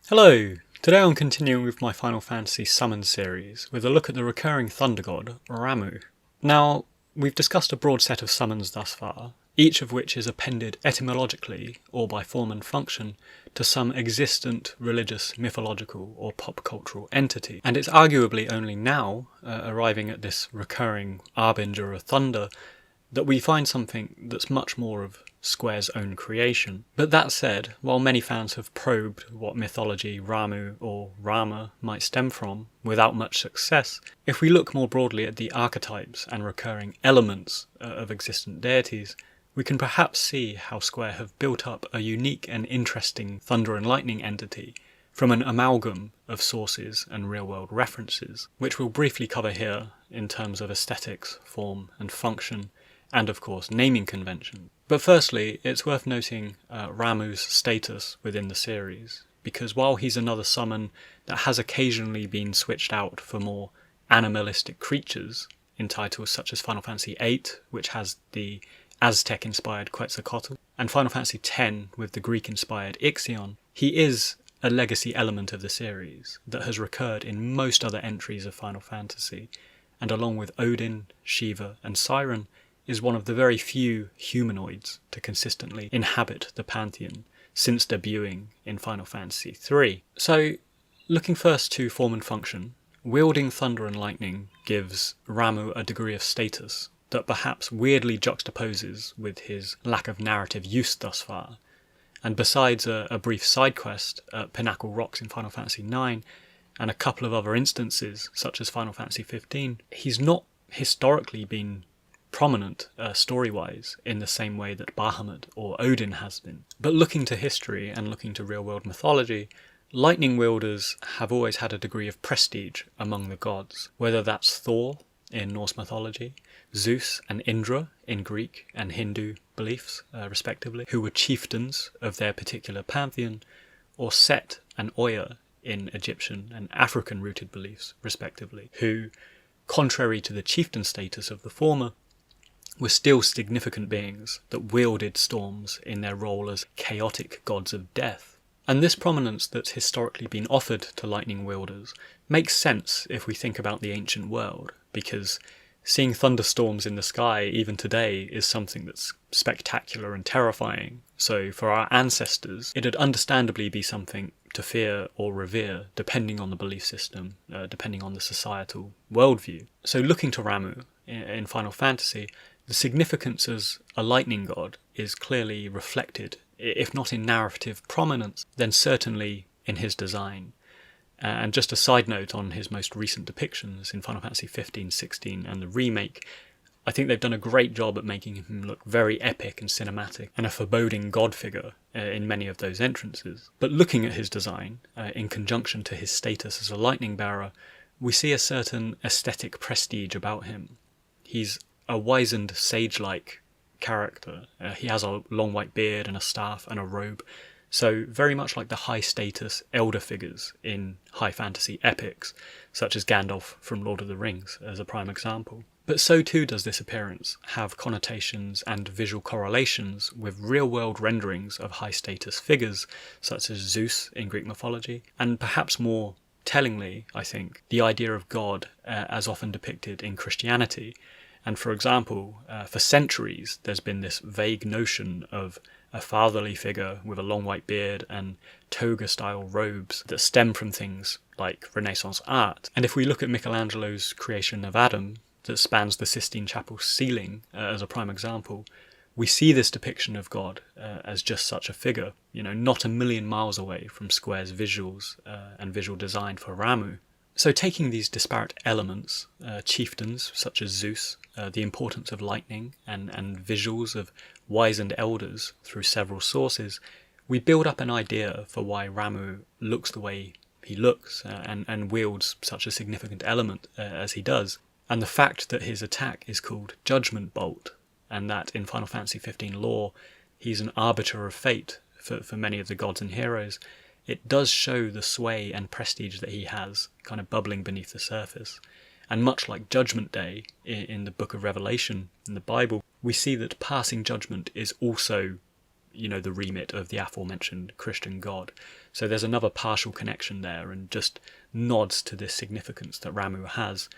Hello! Today I'm continuing with my Final Fantasy Summon series with a look at the recurring thunder god, Ramuh. Now, we've discussed a broad set of summons thus far, each of which is appended etymologically, or by form and function, to some existent religious, mythological, or pop cultural entity. And it's arguably only now, arriving at this recurring Arbinger of Thunder, that we find something that's much more of Square's own creation. But that said, while many fans have probed what mythology Ramuh or Rama might stem from, without much success, if we look more broadly at the archetypes and recurring elements of existent deities, we can perhaps see how Square have built up a unique and interesting Thunder and Lightning entity from an amalgam of sources and real-world references, which we'll briefly cover here in terms of aesthetics, form and function, and of course naming convention. But firstly, it's worth noting Ramuh's status within the series, because while he's another summon that has occasionally been switched out for more animalistic creatures in titles such as Final Fantasy VIII, which has the Aztec-inspired Quetzalcoatl, and Final Fantasy X with the Greek-inspired Ixion, he is a legacy element of the series that has recurred in most other entries of Final Fantasy, and along with Odin, Shiva and Siren, is one of the very few humanoids to consistently inhabit the pantheon since debuting in Final Fantasy III. So, looking first to form and function, wielding Thunder and Lightning gives Ramuh a degree of status that perhaps weirdly juxtaposes with his lack of narrative use thus far, and besides a brief side quest at Pinnacle Rocks in Final Fantasy IX, and a couple of other instances such as Final Fantasy XV, he's not historically been prominent story-wise in the same way that Bahamut or Odin has been. But looking to history and looking to real-world mythology, lightning wielders have always had a degree of prestige among the gods, whether that's Thor in Norse mythology, Zeus and Indra in Greek and Hindu beliefs, respectively, who were chieftains of their particular pantheon, or Set and Oya in Egyptian and African-rooted beliefs, respectively, who, contrary to the chieftain status of the former, were still significant beings that wielded storms in their role as chaotic gods of death. And this prominence that's historically been offered to lightning wielders makes sense if we think about the ancient world, because seeing thunderstorms in the sky even today is something that's spectacular and terrifying. So for our ancestors, it'd understandably be something to fear or revere, depending on the belief system, depending on the societal worldview. So looking to Ramuh in Final Fantasy, the significance as a lightning god is clearly reflected, if not in narrative prominence, then certainly in his design. And just a side note on his most recent depictions in Final Fantasy XV, XVI and the remake, I think they've done a great job at making him look very epic and cinematic, and a foreboding god figure in many of those entrances. But looking at his design, in conjunction to his status as a lightning bearer, we see a certain aesthetic prestige about him. He's a wizened, sage-like character. He has a long white beard and a staff and a robe, so very much like the high-status elder figures in high fantasy epics, such as Gandalf from Lord of the Rings as a prime example. But so too does this appearance have connotations and visual correlations with real-world renderings of high-status figures, such as Zeus in Greek mythology, and perhaps more tellingly, I think, the idea of God as often depicted in Christianity. And for example, for centuries there's been this vague notion of a fatherly figure with a long white beard and toga-style robes that stem from things like Renaissance art. And if we look at Michelangelo's creation of Adam, that spans the Sistine Chapel ceiling as a prime example, we see this depiction of God as just such a figure, not a million miles away from Square's visuals and visual design for Ramuh. So taking these disparate elements, chieftains such as Zeus, the importance of lightning and visuals of wizened elders through several sources, we build up an idea for why Ramuh looks the way he looks and wields such a significant element as he does. And the fact that his attack is called Judgement Bolt, and that in Final Fantasy XV lore he's an arbiter of fate for many of the gods and heroes, it does show the sway and prestige that he has kind of bubbling beneath the surface. And much like Judgment Day in the Book of Revelation in the Bible, we see that passing judgment is also the remit of the aforementioned Christian god. So there's another partial connection there, and just nods to this significance that Ramuh has,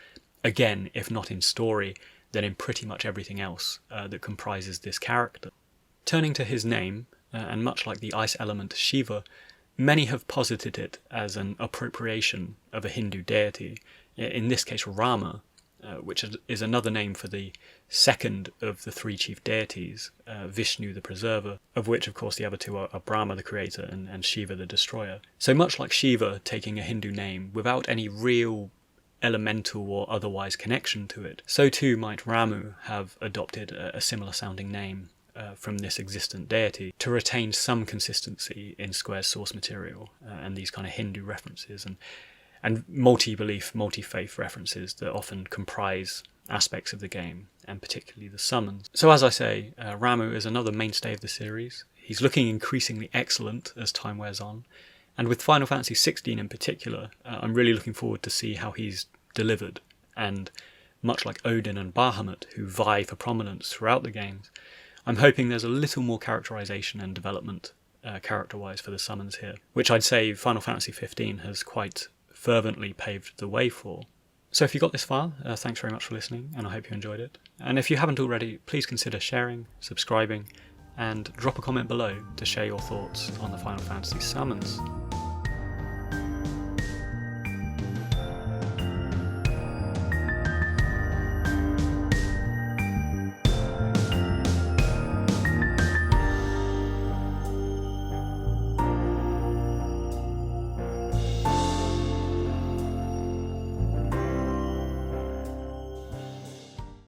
again, if not in story, then in pretty much everything else that comprises this character. Turning to his name, and much like the ice element Shiva, many have posited it as an appropriation of a Hindu deity, in this case Rama, which is another name for the second of the three chief deities, Vishnu the preserver, of which of course the other two are Brahma the creator and Shiva the destroyer. So much like Shiva taking a Hindu name without any real elemental or otherwise connection to it, so too might Ramuh have adopted a similar sounding name from this existent deity to retain some consistency in Square's source material and these kind of Hindu references and multi-belief, multi-faith references that often comprise aspects of the game, and particularly the summons. So as I say, Ramuh is another mainstay of the series. He's looking increasingly excellent as time wears on, and with Final Fantasy XVI in particular, I'm really looking forward to see how he's delivered, and much like Odin and Bahamut, who vie for prominence throughout the games, I'm hoping there's a little more characterization and development character-wise for the summons here, which I'd say Final Fantasy XV has quite fervently paved the way for. So if you got this far, thanks very much for listening, and I hope you enjoyed it. And if you haven't already, please consider sharing, subscribing, and drop a comment below to share your thoughts on the Final Fantasy summons.